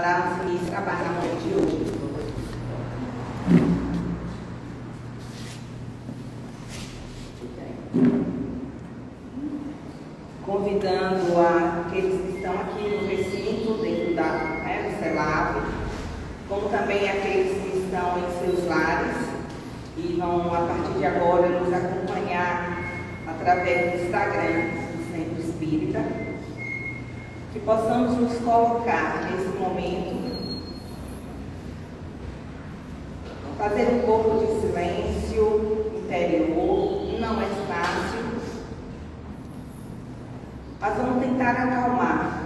darmos início ao trabalho na manhã de hoje. Convidando aqueles que estão aqui no recinto, dentro do CELAV, como também aqueles que estão em seus lares e vão, a partir de agora, nos acompanhar através do Instagram do Centro Espírita, que possamos nos colocar nesse momento, fazer um pouco de silêncio interior. Não é fácil, mas vamos tentar acalmar.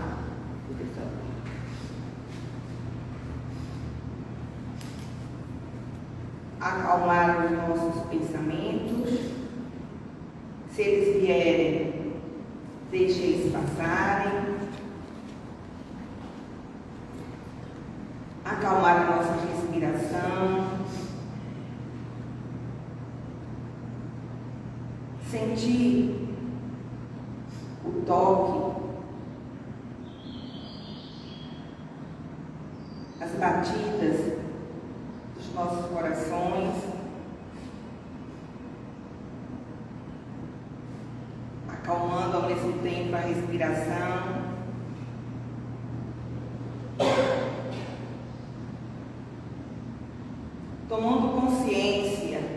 Acalmar os nossos pensamentos. Se eles vierem, deixe eles passarem. Acalmar a nossa respiração. Sentir o toque, as batidas dos nossos corações, acalmando ao mesmo tempo a respiração. Tomando consciência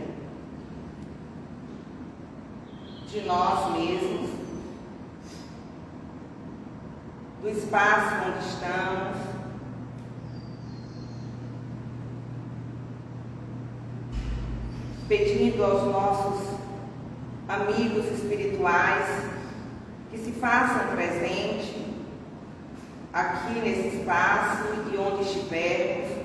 de nós mesmos, do espaço onde estamos, pedindo aos nossos amigos espirituais que se façam presente aqui nesse espaço e onde estivermos,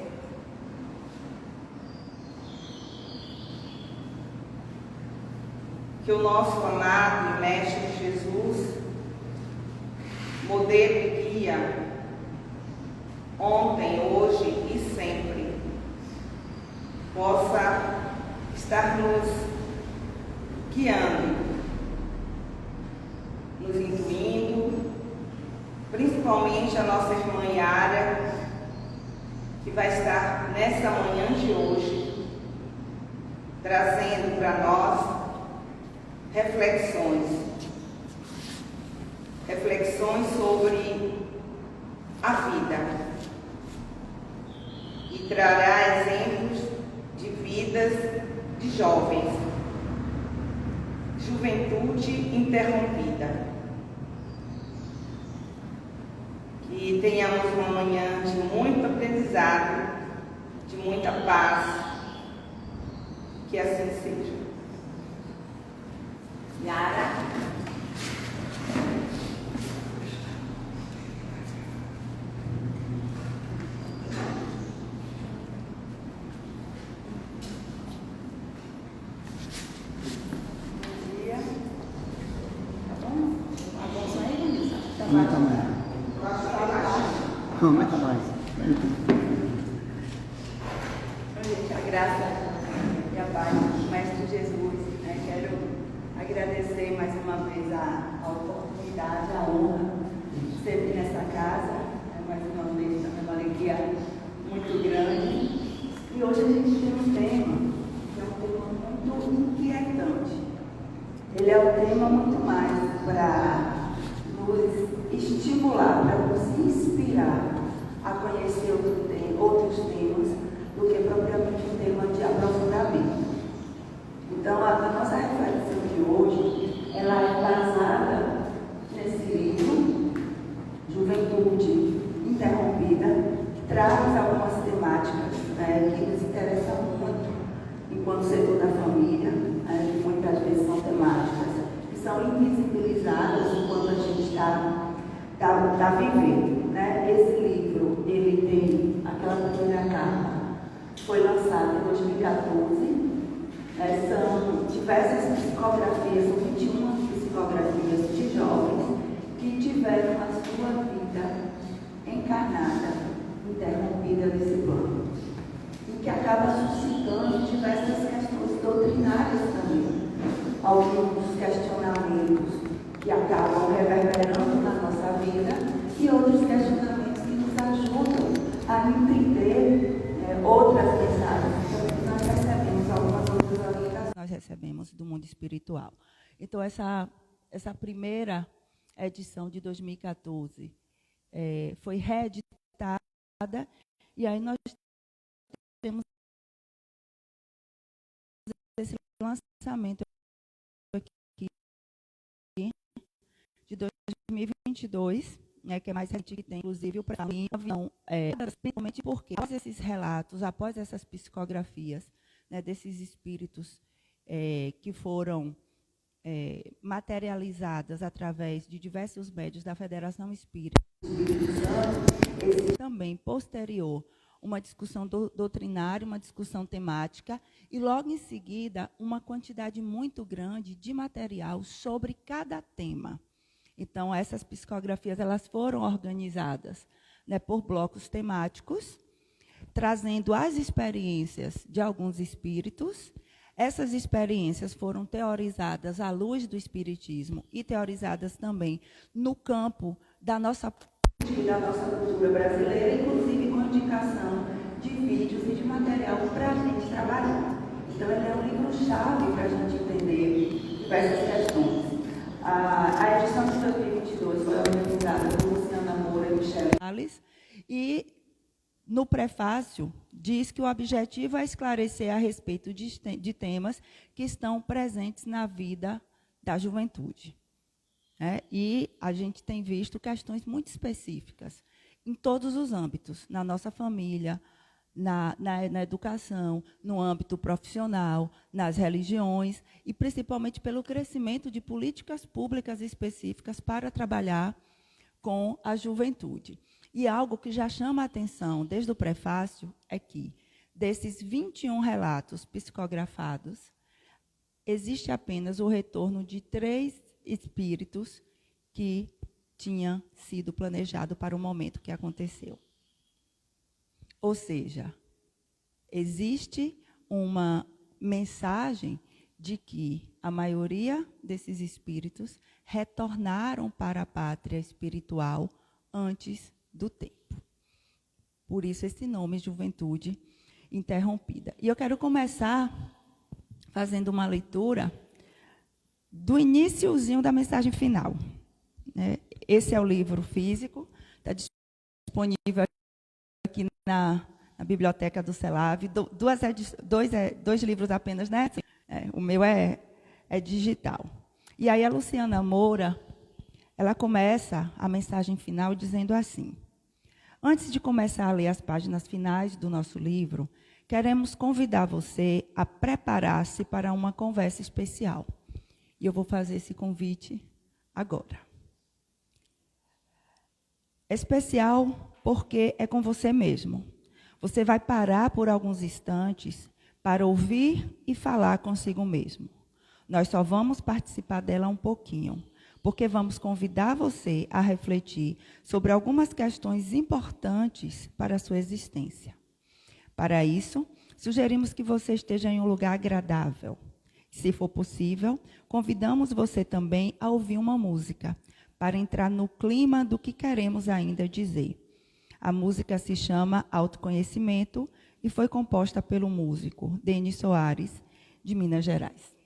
que o nosso amado e Mestre Jesus, modelo e guia, ontem, hoje e sempre, possa estar nos guiando, nos intuindo, principalmente a nossa irmã Yara, que vai estar nessa manhã de hoje, trazendo para nós reflexões sobre a vida, e trará exemplos de vidas de jovens, juventude interrompida. Que tenhamos uma manhã de muito aprendizado, de muita paz, que assim seja. Yara. Não, mas tá mais. Gente, a graça e a paz do Mestre Jesus, quero agradecer mais uma vez a oportunidade, a honra de ser aqui nessa casa, mais uma vez, também uma alegria muito grande. E hoje a gente tem um tema, que é um tema muito inquietante. Ele é um tema muito mais para nos estimular, para nos inspirar a conhecer outros temas do que propriamente um tema de aprofundamento. Então, a nossa reflexão de hoje, ela é baseada nesse livro, Juventude Interrompida, que traz algumas temáticas que nos interessam muito enquanto setor da família, que muitas vezes são temáticas que são invisibilizadas enquanto a gente está vivendo. Esse livro, ele tem aquela primeira capa, foi lançado em 2014, são diversas psicografias, são 21 psicografias de jovens que tiveram a sua vida encarnada, interrompida nesse plano, e que acaba suscitando diversas questões doutrinárias também, alguns questionamentos que acabam reverberando na nossa vida e outros questionamentos que nos ajudam a entender outras mensagens. Nós recebemos algumas outras orientações. Nós recebemos do mundo espiritual. Então, essa primeira edição de 2014 foi reeditada, e aí nós temos esse lançamento aqui de 2022, que é mais recente, que tem inclusive o avião, principalmente porque após esses relatos, após essas psicografias, desses espíritos que foram materializadas através de diversos médios da Federação Espírita, também posterior uma discussão doutrinária, uma discussão temática, e logo em seguida uma quantidade muito grande de material sobre cada tema. Então, essas psicografias elas foram organizadas por blocos temáticos, trazendo as experiências de alguns espíritos. Essas experiências foram teorizadas à luz do espiritismo e teorizadas também no campo da nossa cultura brasileira, inclusive com indicação de vídeos e de material para a gente trabalhar. Então, ele é um livro-chave para a gente entender diversas questões. A edição de 2022 foi organizada por Luciana Moura e Michele Salles, e no prefácio diz que o objetivo é esclarecer a respeito de temas que estão presentes na vida da juventude. E a gente tem visto questões muito específicas em todos os âmbitos, na nossa família, na educação, no âmbito profissional, nas religiões, e principalmente pelo crescimento de políticas públicas específicas para trabalhar com a juventude. E algo que já chama a atenção desde o prefácio é que, desses 21 relatos psicografados, existe apenas o retorno de 3 espíritos que tinha sido planejado para o momento que aconteceu. Ou seja, existe uma mensagem de que a maioria desses espíritos retornaram para a pátria espiritual antes do tempo. Por isso esse nome, Juventude Interrompida. E eu quero começar fazendo uma leitura do iniciozinho da mensagem final. Esse é o livro físico, está disponível aqui na biblioteca do CELAV. Dois livros apenas, né? O meu é digital. E aí a Luciana Moura, ela começa a mensagem final dizendo assim: antes de começar a ler as páginas finais do nosso livro, queremos convidar você a preparar-se para uma conversa especial. E eu vou fazer esse convite agora. Especial porque é com você mesmo. Você vai parar por alguns instantes para ouvir e falar consigo mesmo. Nós só vamos participar dela um pouquinho, porque vamos convidar você a refletir sobre algumas questões importantes para a sua existência. Para isso, sugerimos que você esteja em um lugar agradável. Se for possível, convidamos você também a ouvir uma música, para entrar no clima do que queremos ainda dizer. A música se chama Autoconhecimento e foi composta pelo músico Denis Soares, de Minas Gerais.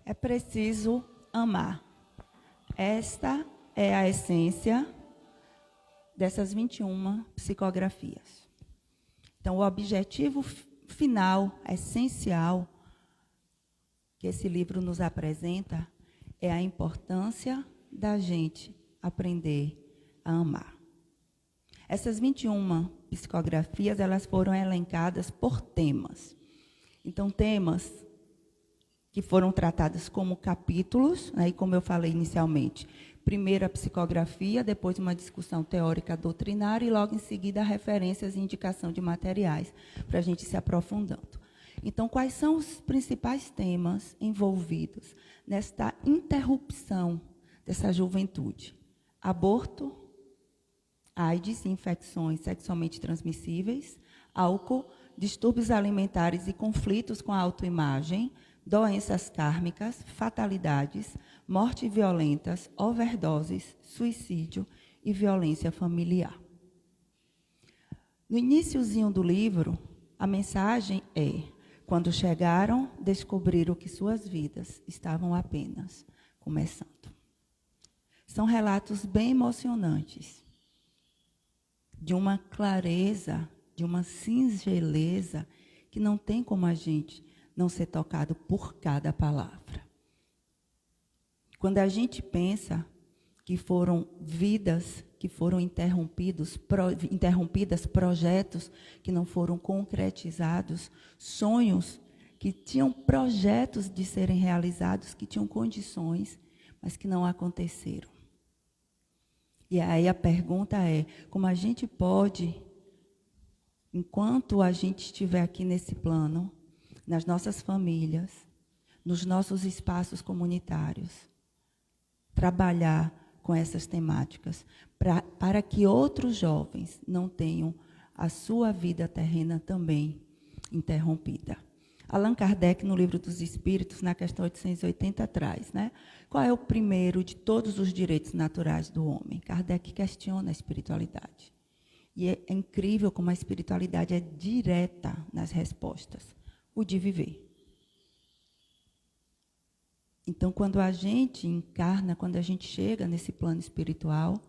É preciso amar. Esta é a essência dessas 21 psicografias. Então, o objetivo final, essencial, que esse livro nos apresenta é a importância da gente aprender a amar. Essas 21 psicografias, elas foram elencadas por temas. Então, temas que foram tratados como capítulos, né, e como eu falei inicialmente, primeiro a psicografia, depois uma discussão teórica doutrinária e logo em seguida referências e indicação de materiais, para a gente se aprofundando. Então, quais são os principais temas envolvidos nesta interrupção dessa juventude? Aborto, AIDS, infecções sexualmente transmissíveis, álcool, distúrbios alimentares e conflitos com a autoimagem, doenças kármicas, fatalidades, mortes violentas, overdoses, suicídio e violência familiar. No iniciozinho do livro, a mensagem é: quando chegaram, descobriram que suas vidas estavam apenas começando. São relatos bem emocionantes, de uma clareza, de uma singeleza, que não tem como a gente não ser tocado por cada palavra. Quando a gente pensa que foram vidas que foram interrompidas, projetos que não foram concretizados, sonhos que tinham projetos de serem realizados, que tinham condições, mas que não aconteceram. E aí a pergunta é: como a gente pode, enquanto a gente estiver aqui nesse plano, nas nossas famílias, nos nossos espaços comunitários, trabalhar com essas temáticas, para que outros jovens não tenham a sua vida terrena também interrompida. Allan Kardec, no Livro dos Espíritos, na questão 880, traz, né? Qual é o primeiro de todos os direitos naturais do homem? Kardec questiona a espiritualidade. E é incrível como a espiritualidade é direta nas respostas. O de viver. Então, quando a gente encarna, quando a gente chega nesse plano espiritual,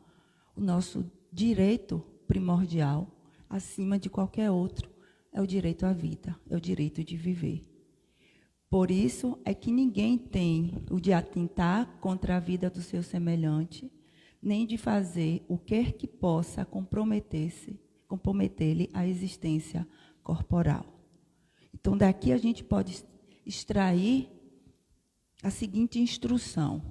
o nosso direito primordial, acima de qualquer outro, é o direito à vida, é o direito de viver. Por isso é que ninguém tem o de atentar contra a vida do seu semelhante, nem de fazer o que possa comprometer-lhe a existência corporal. Então, daqui a gente pode extrair a seguinte instrução,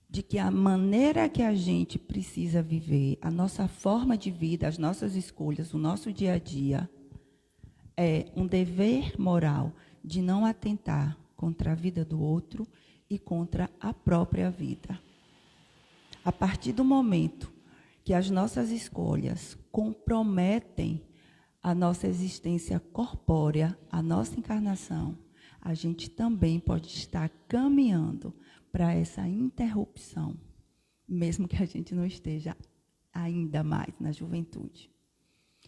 de que a maneira que a gente precisa viver, a nossa forma de vida, as nossas escolhas, o nosso dia a dia, é um dever moral de não atentar contra a vida do outro e contra a própria vida. A partir do momento que as nossas escolhas comprometem a nossa existência corpórea, a nossa encarnação, a gente também pode estar caminhando para essa interrupção, mesmo que a gente não esteja ainda mais na juventude.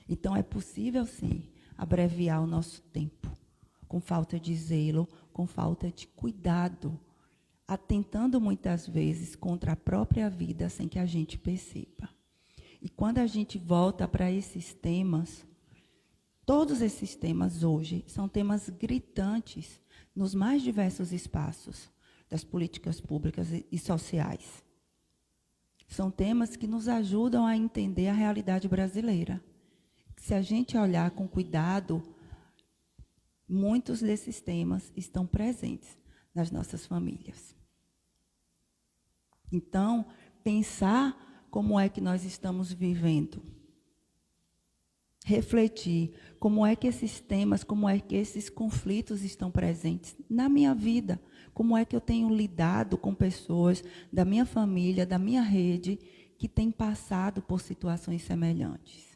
Então, é possível, sim, abreviar o nosso tempo, com falta de zelo, com falta de cuidado, atentando muitas vezes contra a própria vida sem que a gente perceba. E quando a gente volta para esses temas, todos esses temas hoje são temas gritantes nos mais diversos espaços das políticas públicas e sociais. São temas que nos ajudam a entender a realidade brasileira. Se a gente olhar com cuidado, muitos desses temas estão presentes nas nossas famílias. Então, pensar como é que nós estamos vivendo, refletir como é que esses temas, como é que esses conflitos estão presentes na minha vida, como é que eu tenho lidado com pessoas da minha família, da minha rede, que têm passado por situações semelhantes.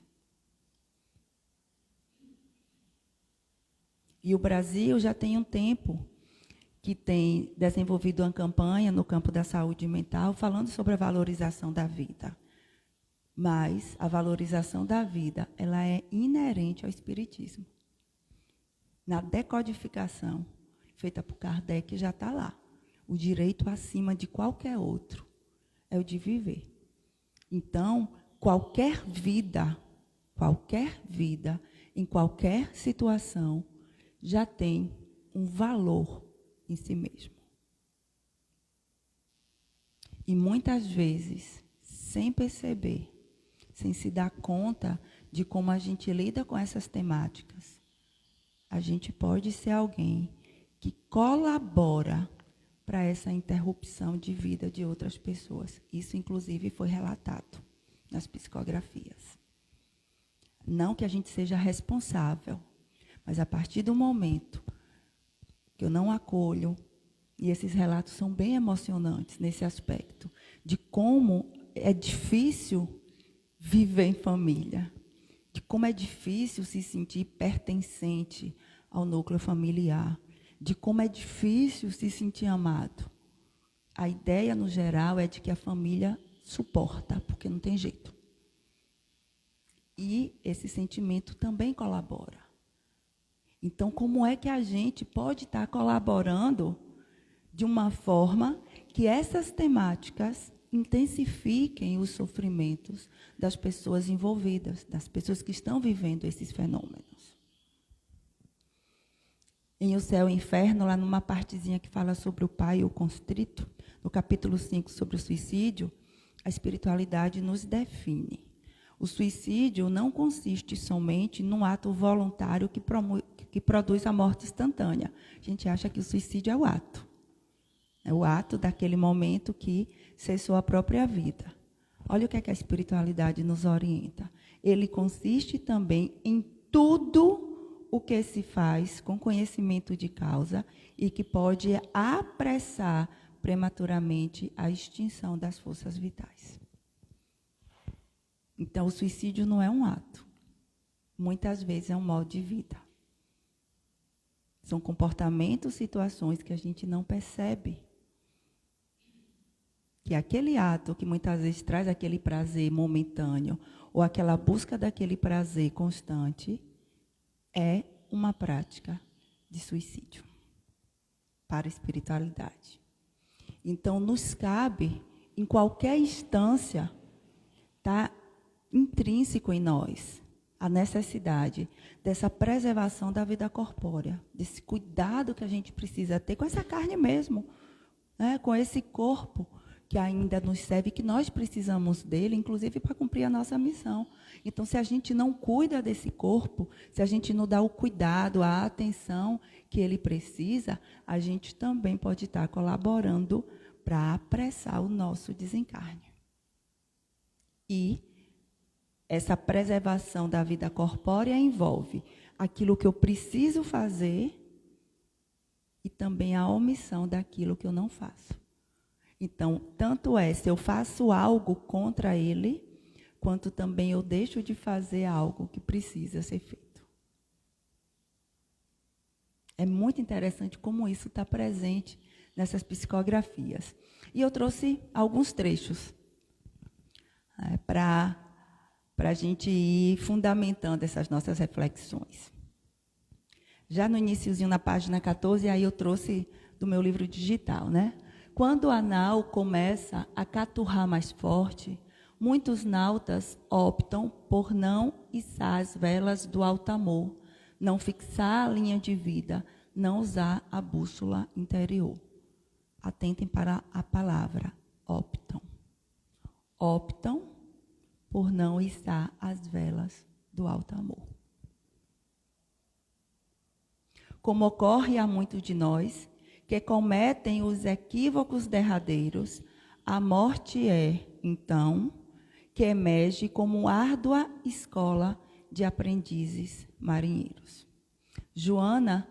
E o Brasil já tem um tempo que tem desenvolvido uma campanha no campo da saúde mental, falando sobre a valorização da vida. Mas a valorização da vida, ela é inerente ao espiritismo. Na decodificação feita por Kardec já está lá. o direito acima de qualquer outro é o de viver. Então, qualquer vida, em qualquer situação, já tem um valor em si mesmo. E muitas vezes, sem perceber, sem se dar conta de como a gente lida com essas temáticas, a gente pode ser alguém que colabora para essa interrupção de vida de outras pessoas. Isso, inclusive, foi relatado nas psicografias. Não que a gente seja responsável, mas a partir do momento que eu não acolho, e esses relatos são bem emocionantes nesse aspecto, de como é difícil viver em família, de como é difícil se sentir pertencente ao núcleo familiar, de como é difícil se sentir amado. A ideia, no geral, é de que a família suporta, porque não tem jeito. E esse sentimento também colabora. Então, como é que a gente pode estar colaborando de uma forma que essas temáticas intensifiquem os sofrimentos das pessoas envolvidas, das pessoas que estão vivendo esses fenômenos? Em O Céu e o Inferno, lá numa partezinha que fala sobre o pai e o constrito, no capítulo 5 sobre o suicídio, a espiritualidade nos define. O suicídio não consiste somente num ato voluntário que produz a morte instantânea. A gente acha que o suicídio é o ato. É o ato daquele momento que cessou a própria vida. Olha o que é que a espiritualidade nos orienta. Ele consiste também em tudo o que se faz com conhecimento de causa e que pode apressar prematuramente a extinção das forças vitais. Então, o suicídio não é um ato. Muitas vezes é um modo de vida. São comportamentos, situações que a gente não percebe. Que aquele ato que muitas vezes traz aquele prazer momentâneo, ou aquela busca daquele prazer constante, é uma prática de suicídio para a espiritualidade. Então, nos cabe, em qualquer instância, tá intrínseco em nós a necessidade dessa preservação da vida corpórea, desse cuidado que a gente precisa ter com essa carne mesmo, né, com esse corpo que ainda nos serve, que nós precisamos dele, inclusive para cumprir a nossa missão. Então, se a gente não cuida desse corpo, se a gente não dá o cuidado, a atenção que ele precisa, a gente também pode estar colaborando para apressar o nosso desencarne. E essa preservação da vida corpórea envolve aquilo que eu preciso fazer e também a omissão daquilo que eu não faço. Então, tanto é se eu faço algo contra ele, quanto também eu deixo de fazer algo que precisa ser feito. É muito interessante como isso está presente nessas psicografias. E eu trouxe alguns trechos para a gente ir fundamentando essas nossas reflexões. Já no iniciozinho, na página 14, aí eu trouxe do meu livro digital, né? Quando a nau começa a caturrar mais forte, muitos nautas optam por não içar as velas do altamor, não fixar a linha de vida, não usar a bússola interior. Atentem para a palavra optam. Optam por não içar as velas do altamor. Como ocorre a muitos de nós, que cometem os equívocos derradeiros, a morte é, então, que emerge como árdua escola de aprendizes marinheiros. Joana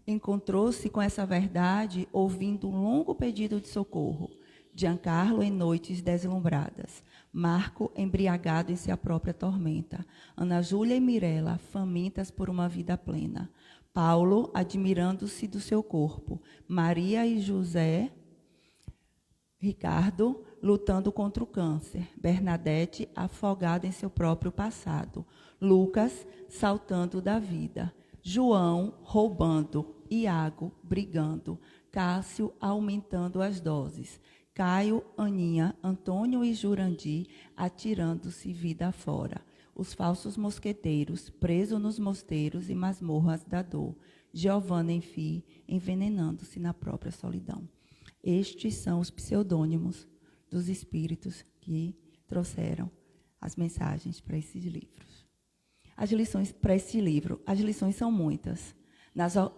encontrou-se com essa verdade ouvindo um longo pedido de socorro. Giancarlo em noites deslumbradas. Marco embriagado em sua própria tormenta. Ana Júlia e Mirella famintas por uma vida plena. Paulo admirando-se do seu corpo. Maria e José, Ricardo lutando contra o câncer. Bernadette afogada em seu próprio passado. Lucas saltando da vida. João roubando. Iago brigando. Cássio aumentando as doses, Caio, Aninha, Antônio e Jurandir atirando-se vida fora, os falsos mosqueteiros presos nos mosteiros e masmorras da dor, Giovanna, enfim, envenenando-se na própria solidão. Estes são os pseudônimos dos espíritos que trouxeram as mensagens para esses livros. As lições para esse livro, as lições são muitas.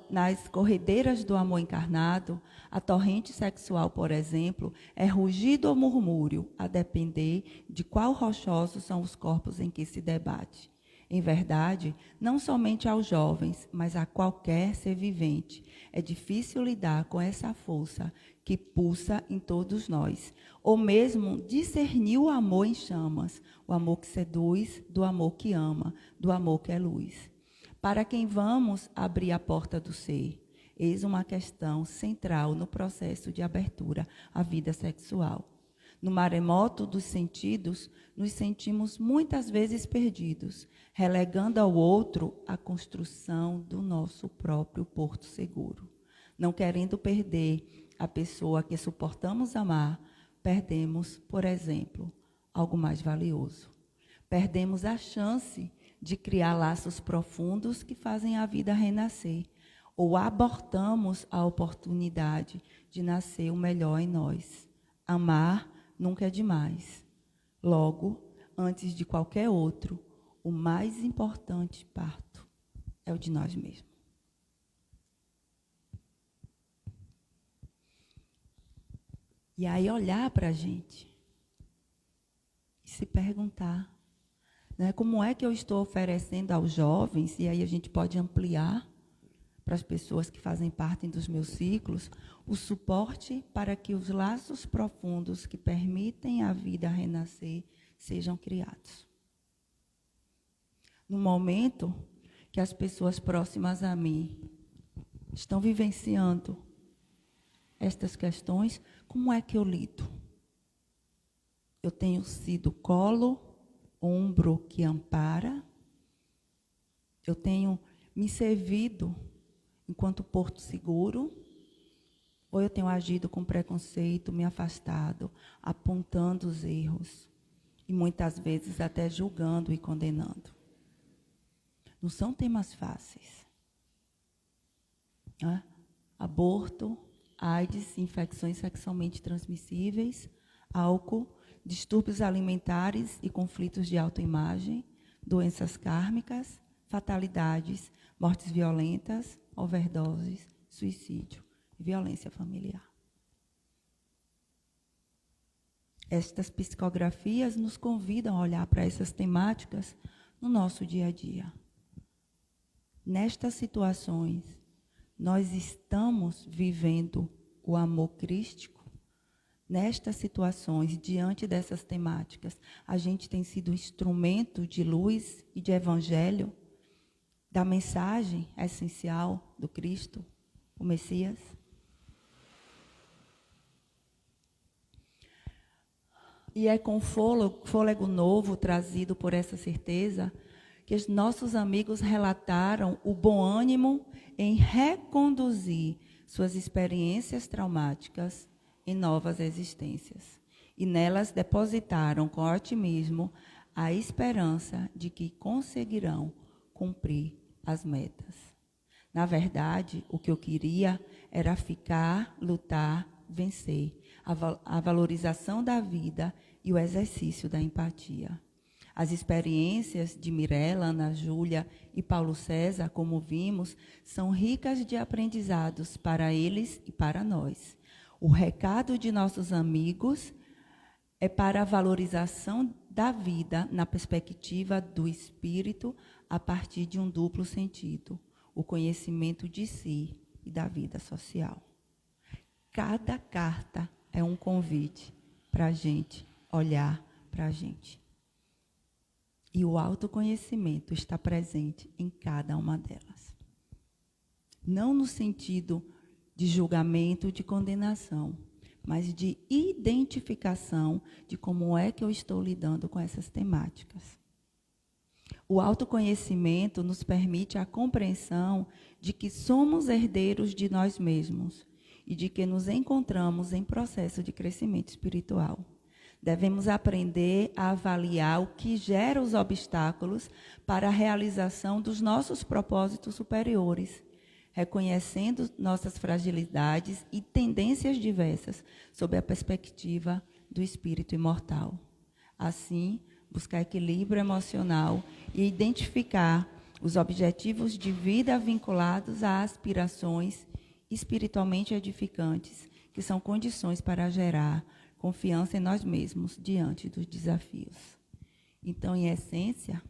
Nas corredeiras do amor encarnado, a torrente sexual, por exemplo, é rugido ou murmúrio, a depender de qual rochosos são os corpos em que se debate. Em verdade, não somente aos jovens, mas a qualquer ser vivente, é difícil lidar com essa força que pulsa em todos nós, ou mesmo discernir o amor em chamas, o amor que seduz, do amor que ama, do amor que é luz. Para quem vamos abrir a porta do ser? Eis uma questão central no processo de abertura à vida sexual. No maremoto dos sentidos, nos sentimos muitas vezes perdidos, relegando ao outro a construção do nosso próprio porto seguro. Não querendo perder a pessoa que suportamos amar, perdemos, por exemplo, algo mais valioso. Perdemos a chance de criar laços profundos que fazem a vida renascer, ou abortamos a oportunidade de nascer o melhor em nós. Amar nunca é demais. Logo, antes de qualquer outro, o mais importante parto é o de nós mesmos. E aí olhar para a gente e se perguntar, né, como é que eu estou oferecendo aos jovens, e aí a gente pode ampliar para as pessoas que fazem parte dos meus ciclos, o suporte para que os laços profundos que permitem a vida renascer sejam criados. No momento que as pessoas próximas a mim estão vivenciando estas questões, como é que eu lido? Eu tenho sido colo, ombro que ampara? Eu tenho me servido enquanto porto seguro? Ou eu tenho agido com preconceito, me afastado, apontando os erros e muitas vezes até julgando e condenando? Não são temas fáceis. Né? Aborto, AIDS, infecções sexualmente transmissíveis, álcool, distúrbios alimentares e conflitos de autoimagem, doenças kármicas, fatalidades, mortes violentas, overdoses, suicídio e violência familiar. Estas psicografias nos convidam a olhar para essas temáticas no nosso dia a dia. Nestas situações, nós estamos vivendo o amor crístico. Nestas situações, diante dessas temáticas, a gente tem sido instrumento de luz e de evangelho, da mensagem essencial do Cristo, o Messias. E é com fôlego novo trazido por essa certeza que os nossos amigos relataram o bom ânimo em reconduzir suas experiências traumáticas em novas existências. E nelas depositaram com otimismo a esperança de que conseguirão cumprir as metas. Na verdade, o que eu queria era ficar, lutar, vencer, a valorização da vida e o exercício da empatia. As experiências de Mirella, Ana Júlia e Paulo César, como vimos, são ricas de aprendizados para eles e para nós. O recado de nossos amigos é para a valorização da vida na perspectiva do espírito a partir de um duplo sentido, o conhecimento de si e da vida social. Cada carta é um convite para a gente olhar para a gente. E o autoconhecimento está presente em cada uma delas. Não no sentido de julgamento, de condenação, mas de identificação de como é que eu estou lidando com essas temáticas. O autoconhecimento nos permite a compreensão de que somos herdeiros de nós mesmos e de que nos encontramos em processo de crescimento espiritual. Devemos aprender a avaliar o que gera os obstáculos para a realização dos nossos propósitos superiores, reconhecendo nossas fragilidades e tendências diversas sob a perspectiva do espírito imortal. Assim, buscar equilíbrio emocional e identificar os objetivos de vida vinculados a aspirações espiritualmente edificantes, que são condições para gerar confiança em nós mesmos diante dos desafios. Então, em essência,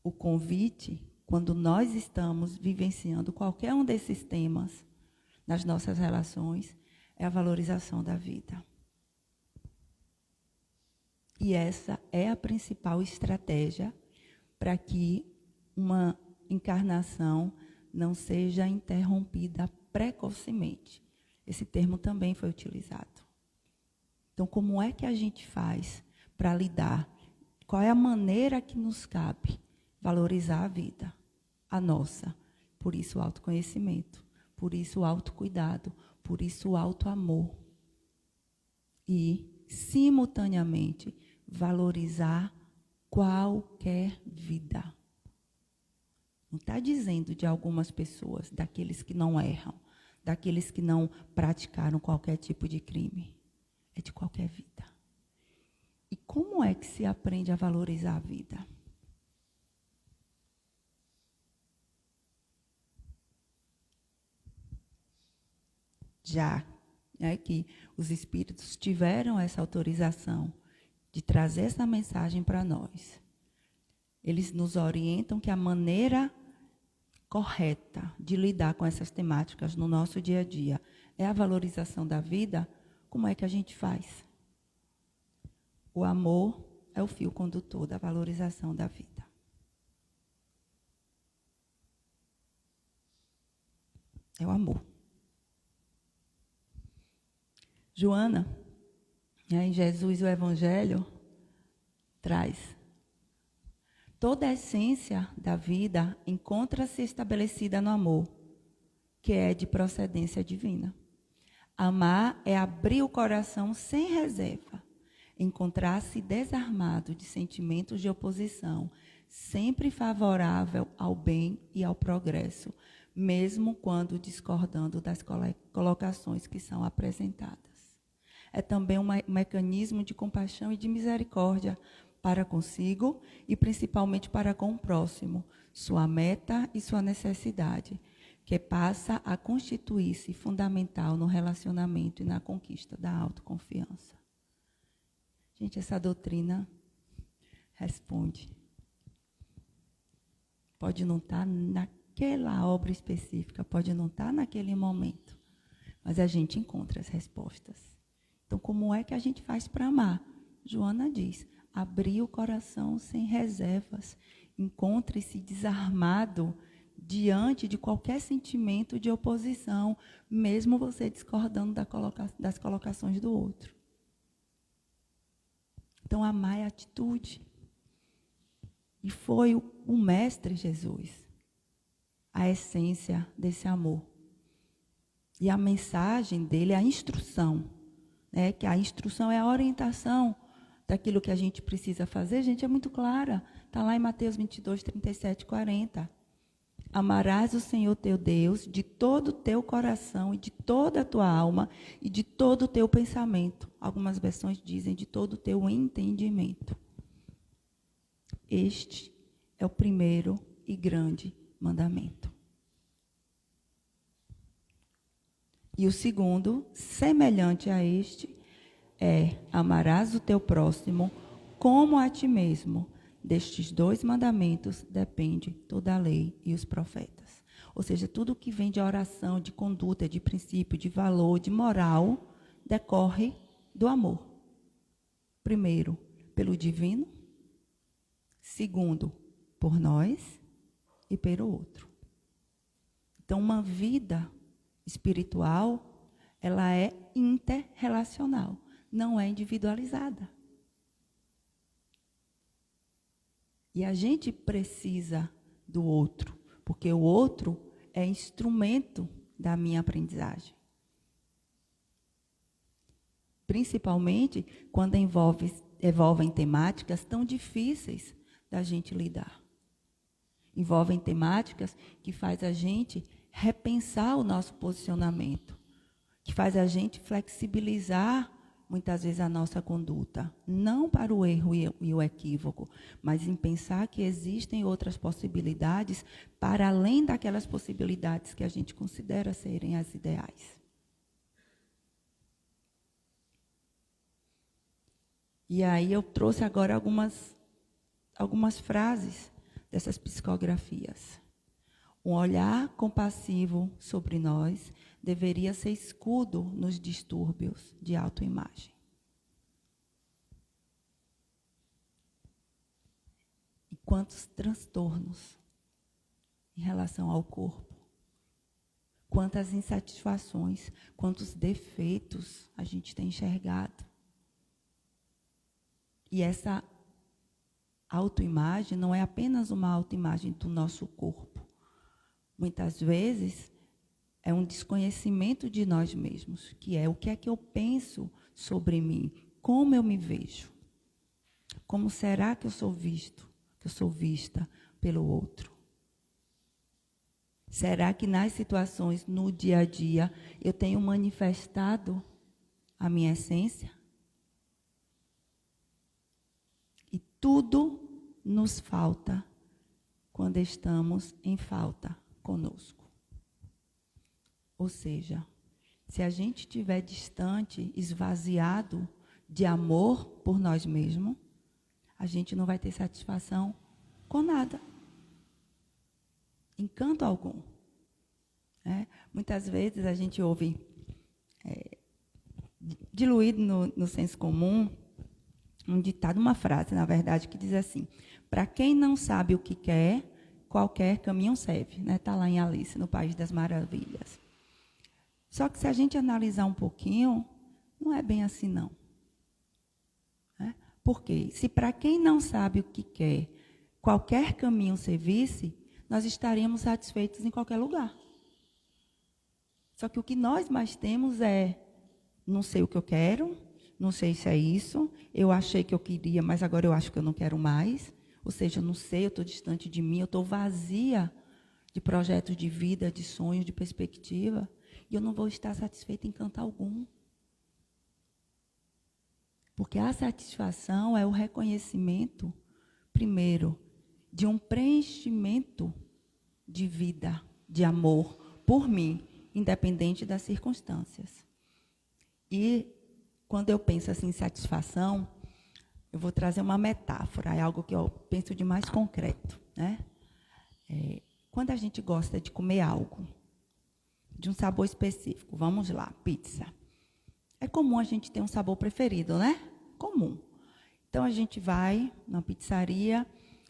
o convite, quando nós estamos vivenciando qualquer um desses temas nas nossas relações, é a valorização da vida. E essa é a principal estratégia para que uma encarnação não seja interrompida precocemente. Esse termo também foi utilizado. Então, como é que a gente faz para lidar? Qual é a maneira que nos cabe valorizar a vida, a nossa? Por isso o autoconhecimento, por isso o autocuidado, por isso o autoamor. E, simultaneamente, valorizar qualquer vida. Não está dizendo de algumas pessoas, daqueles que não erram, daqueles que não praticaram qualquer tipo de crime. É de qualquer vida. E como é que se aprende a valorizar a vida? Já que os espíritos tiveram essa autorização de trazer essa mensagem para nós, eles nos orientam que a maneira correta de lidar com essas temáticas no nosso dia a dia é a valorização da vida. Como é que a gente faz? O amor é o fio condutor da valorização da vida. É o amor. Joana, em Jesus o Evangelho, traz: toda a essência da vida encontra-se estabelecida no amor, que é de procedência divina. Amar é abrir o coração sem reserva, encontrar-se desarmado de sentimentos de oposição, sempre favorável ao bem e ao progresso, mesmo quando discordando das colocações que são apresentadas. É também um mecanismo de compaixão e de misericórdia para consigo e principalmente para com o próximo, sua meta e sua necessidade, que passa a constituir-se fundamental no relacionamento e na conquista da autoconfiança. Gente, essa doutrina responde. Pode não estar naquela obra específica, pode não estar naquele momento, mas a gente encontra as respostas. Então, como é que a gente faz para amar? Joana diz: abrir o coração sem reservas, encontre-se desarmado diante de qualquer sentimento de oposição, mesmo você discordando das colocações do outro. Então, amar é atitude. E foi o Mestre Jesus a essência desse amor. E a mensagem dele é a instrução, né? Que a instrução é a orientação daquilo que a gente precisa fazer. Gente, é muito clara. Está lá em Mateus 22, 37, 40. Amarás o Senhor teu Deus de todo o teu coração e de toda a tua alma e de todo o teu pensamento. Algumas versões dizem de todo o teu entendimento. Este é o primeiro e grande mandamento. E o segundo, semelhante a este, é: amarás o teu próximo como a ti mesmo. Destes dois mandamentos depende toda a lei e os profetas. Ou seja, tudo que vem de oração, de conduta, de princípio, de valor, de moral, decorre do amor. Primeiro, pelo divino. Segundo, por nós e pelo outro. Então, uma vida espiritual, ela é interrelacional, não é individualizada. E a gente precisa do outro, porque o outro é instrumento da minha aprendizagem. Principalmente quando envolvem temáticas tão difíceis da gente lidar. Envolvem temáticas que faz a gente repensar o nosso posicionamento, que faz a gente flexibilizar muitas vezes a nossa conduta, não para o erro e o equívoco, mas em pensar que existem outras possibilidades para além daquelas possibilidades que a gente considera serem as ideais. E aí eu trouxe agora algumas frases dessas psicografias. Um olhar compassivo sobre nós deveria ser escudo nos distúrbios de autoimagem. E quantos transtornos em relação ao corpo, quantas insatisfações, quantos defeitos a gente tem enxergado. E essa autoimagem não é apenas uma autoimagem do nosso corpo. Muitas vezes é um desconhecimento de nós mesmos, que é o que é que eu penso sobre mim, como eu me vejo, como será que eu sou visto, que eu sou vista pelo outro. Será que nas situações, no dia a dia, eu tenho manifestado a minha essência? E tudo nos falta quando estamos em falta conosco. Ou seja, se a gente estiver distante, esvaziado de amor por nós mesmos, a gente não vai ter satisfação com nada. Encanto algum. Muitas vezes a gente ouve, diluído no senso comum, um ditado, uma frase, na verdade, que diz assim: para quem não sabe o que quer, qualquer caminho serve. Está lá em Alice, no País das Maravilhas. Só que se a gente analisar um pouquinho, não é bem assim, não. Por quê? Se para quem não sabe o que quer, qualquer caminho servisse, nós estaríamos satisfeitos em qualquer lugar. Só que o que nós mais temos é: não sei o que eu quero, não sei se é isso, eu achei que eu queria, mas agora eu acho que eu não quero mais. Ou seja, eu não sei, eu estou distante de mim, eu estou vazia de projetos de vida, de sonhos, de perspectiva. E eu não vou estar satisfeita em canto algum. Porque a satisfação é o reconhecimento, primeiro, de um preenchimento de vida, de amor, por mim, independente das circunstâncias. E quando eu penso assim em satisfação, eu vou trazer uma metáfora, é algo que eu penso de mais concreto. Quando a gente gosta de comer algo, de um sabor específico, vamos lá, pizza. É comum a gente ter um sabor preferido, né? Comum. Então, a gente vai na pizzaria,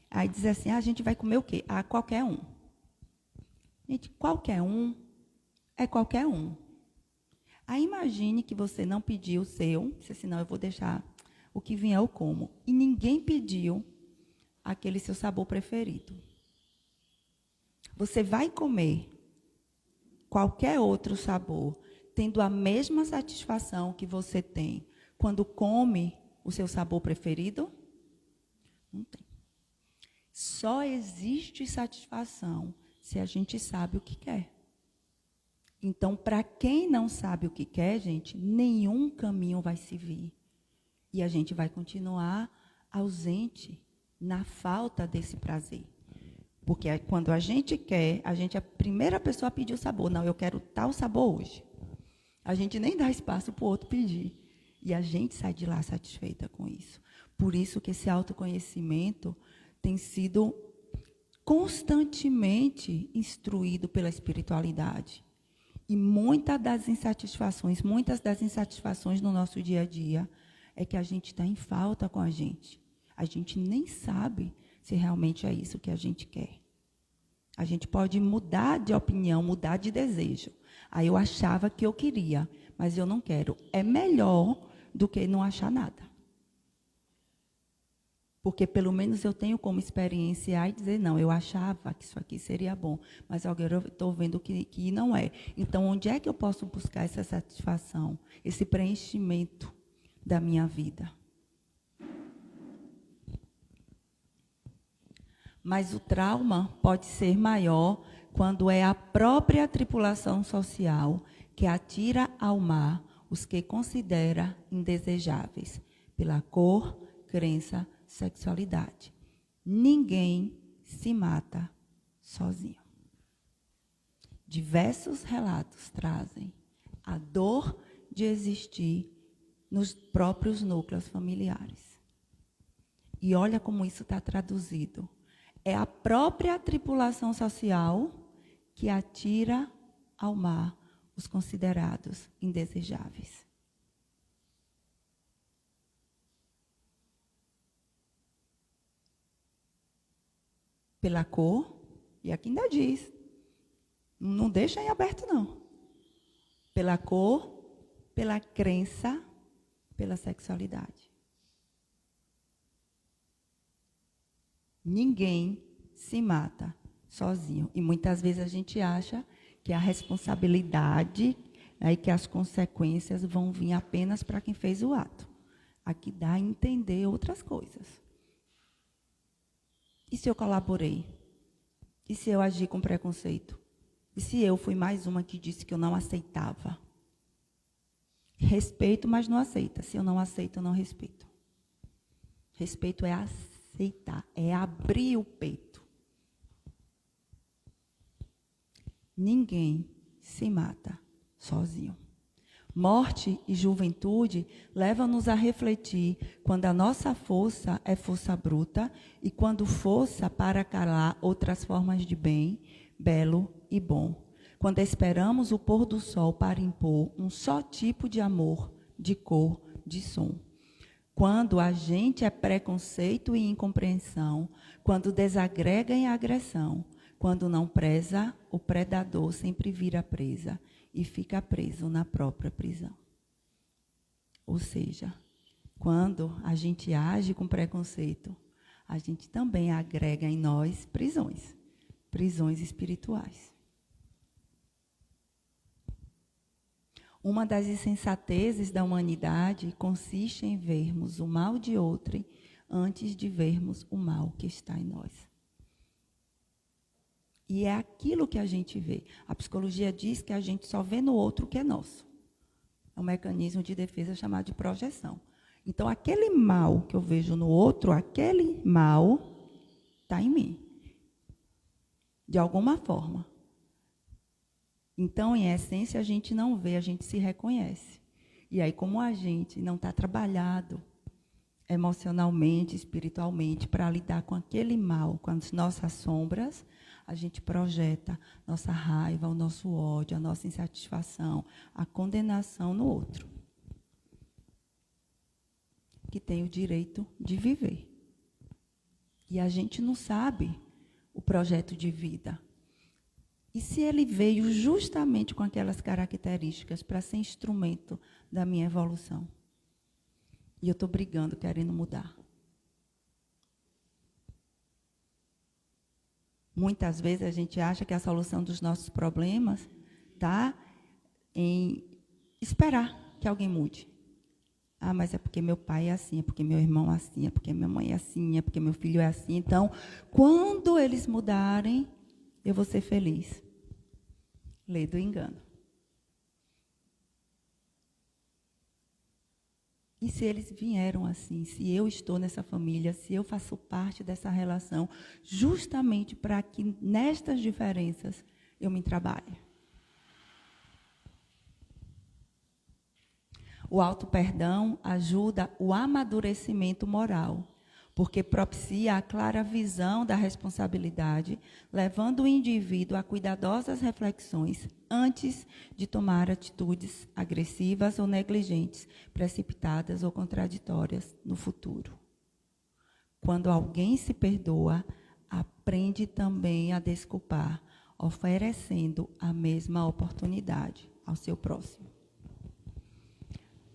aí diz assim: a gente vai comer o quê? Qualquer um. Gente, qualquer um é qualquer um. Aí, imagine que você não pediu o seu, disse assim: não, eu vou deixar o que vier eu como. E ninguém pediu aquele seu sabor preferido. Você vai comer qualquer outro sabor, tendo a mesma satisfação que você tem quando come o seu sabor preferido? Não tem. Só existe satisfação se a gente sabe o que quer. Então, para quem não sabe o que quer, gente, nenhum caminho vai se vir. E a gente vai continuar ausente na falta desse prazer. Porque quando a gente quer, a gente é a primeira pessoa a pedir o sabor. Não, eu quero tal sabor hoje. A gente nem dá espaço para o outro pedir. E a gente sai de lá satisfeita com isso. Por isso que esse autoconhecimento tem sido constantemente instruído pela espiritualidade. E muitas das insatisfações no nosso dia a dia é que a gente está em falta com a gente. A gente nem sabe se realmente é isso que a gente quer. A gente pode mudar de opinião, mudar de desejo. Aí eu achava que eu queria, mas eu não quero. É melhor do que não achar nada. Porque pelo menos eu tenho como experienciar e dizer: não, eu achava que isso aqui seria bom, mas agora eu estou vendo que não é. Então, onde é que eu posso buscar essa satisfação, esse preenchimento da minha vida. Mas o trauma pode ser maior quando é a própria tripulação social que atira ao mar os que considera indesejáveis, pela cor, crença, sexualidade. Ninguém se mata sozinho. Diversos relatos trazem a dor de existir nos próprios núcleos familiares. E olha como isso está traduzido. É a própria tripulação social que atira ao mar os considerados indesejáveis. Pela cor, e aqui ainda diz, não deixa em aberto não. Pela cor, pela crença, pela sexualidade. Ninguém se mata sozinho. E muitas vezes a gente acha que a responsabilidade, e que as consequências vão vir apenas para quem fez o ato. Aqui dá a entender outras coisas. E se eu colaborei? E se eu agi com preconceito? E se eu fui mais uma que disse que eu não aceitava? Respeito, mas não aceita. Se eu não aceito, eu não respeito. Respeito é aceitar, é abrir o peito. Ninguém se mata sozinho. Morte e juventude levam-nos a refletir quando a nossa força é força bruta e quando força para calar outras formas de bem, belo e bom. Quando esperamos o pôr do sol para impor um só tipo de amor, de cor, de som. Quando a gente é preconceito e incompreensão, quando desagrega em agressão, quando não preza, o predador sempre vira presa e fica preso na própria prisão. Ou seja, quando a gente age com preconceito, a gente também agrega em nós prisões, prisões espirituais. Uma das insensatezes da humanidade consiste em vermos o mal de outrem antes de vermos o mal que está em nós. E é aquilo que a gente vê. A psicologia diz que a gente só vê no outro o que é nosso. É um mecanismo de defesa chamado de projeção. Então, aquele mal que eu vejo no outro, aquele mal está em mim. De alguma forma. Então, em essência, a gente não vê, a gente se reconhece. E aí, como a gente não está trabalhado emocionalmente, espiritualmente, para lidar com aquele mal, com as nossas sombras, a gente projeta nossa raiva, o nosso ódio, a nossa insatisfação, a condenação no outro, que tem o direito de viver. E a gente não sabe o projeto de vida. E se ele veio justamente com aquelas características para ser instrumento da minha evolução? E eu estou brigando, querendo mudar. Muitas vezes a gente acha que a solução dos nossos problemas está em esperar que alguém mude. Ah, mas é porque meu pai é assim, é porque meu irmão é assim, é porque minha mãe é assim, é porque meu filho é assim. Então, quando eles mudarem, eu vou ser feliz. Lei do engano. E se eles vieram assim, se eu estou nessa família, se eu faço parte dessa relação, justamente para que nestas diferenças eu me trabalhe. O auto-perdão ajuda o amadurecimento moral, porque propicia a clara visão da responsabilidade, levando o indivíduo a cuidadosas reflexões antes de tomar atitudes agressivas ou negligentes, precipitadas ou contraditórias no futuro. Quando alguém se perdoa, aprende também a desculpar, oferecendo a mesma oportunidade ao seu próximo.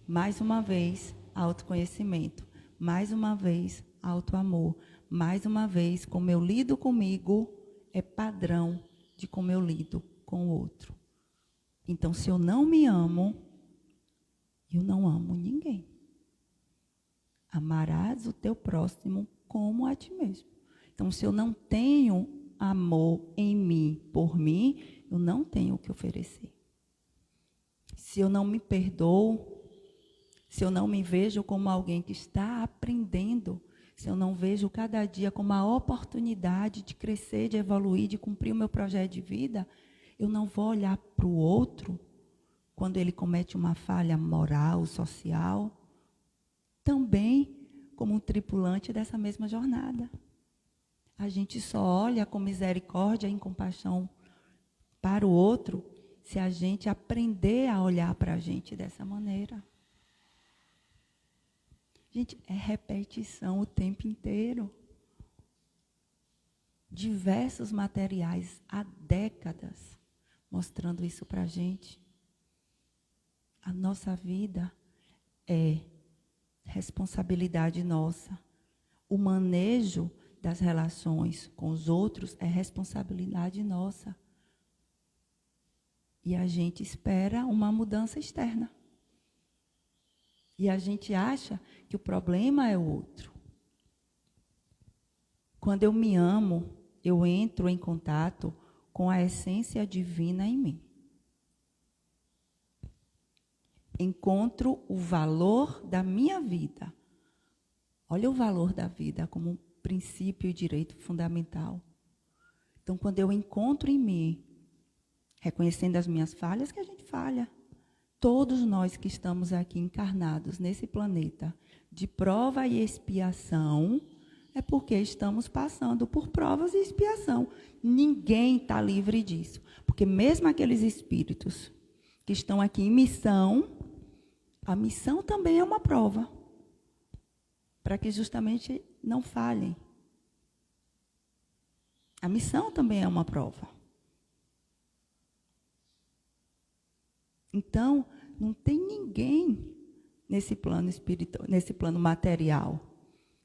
Mais uma vez, autoconhecimento. Mais uma vez, autoamor. Mais uma vez, como eu lido comigo é padrão de como eu lido com o outro. Então, se eu não me amo, eu não amo ninguém. Amarás o teu próximo como a ti mesmo. Então, se eu não tenho amor em mim, por mim, eu não tenho o que oferecer. Se eu não me perdoo, se eu não me vejo como alguém que está aprendendo, se eu não vejo cada dia como uma oportunidade de crescer, de evoluir, de cumprir o meu projeto de vida, eu não vou olhar para o outro quando ele comete uma falha moral, social, também como um tripulante dessa mesma jornada. A gente só olha com misericórdia e compaixão para o outro se a gente aprender a olhar para a gente dessa maneira. Gente, é repetição o tempo inteiro. Diversos materiais há décadas mostrando isso para a gente. A nossa vida é responsabilidade nossa. O manejo das relações com os outros é responsabilidade nossa. E a gente espera uma mudança externa. E a gente acha que o problema é o outro. Quando eu me amo, eu entro em contato com a essência divina em mim. Encontro o valor da minha vida. Olha o valor da vida como um princípio e direito fundamental. Então, quando eu encontro em mim, reconhecendo as minhas falhas, que a gente falha. Todos nós que estamos aqui encarnados nesse planeta de prova e expiação, é porque estamos passando por provas e expiação. Ninguém está livre disso. Porque mesmo aqueles espíritos que estão aqui em missão, a missão também é uma prova. Para que justamente não falhem. A missão também é uma prova. Então, não tem ninguém nesse plano espiritual, nesse plano material,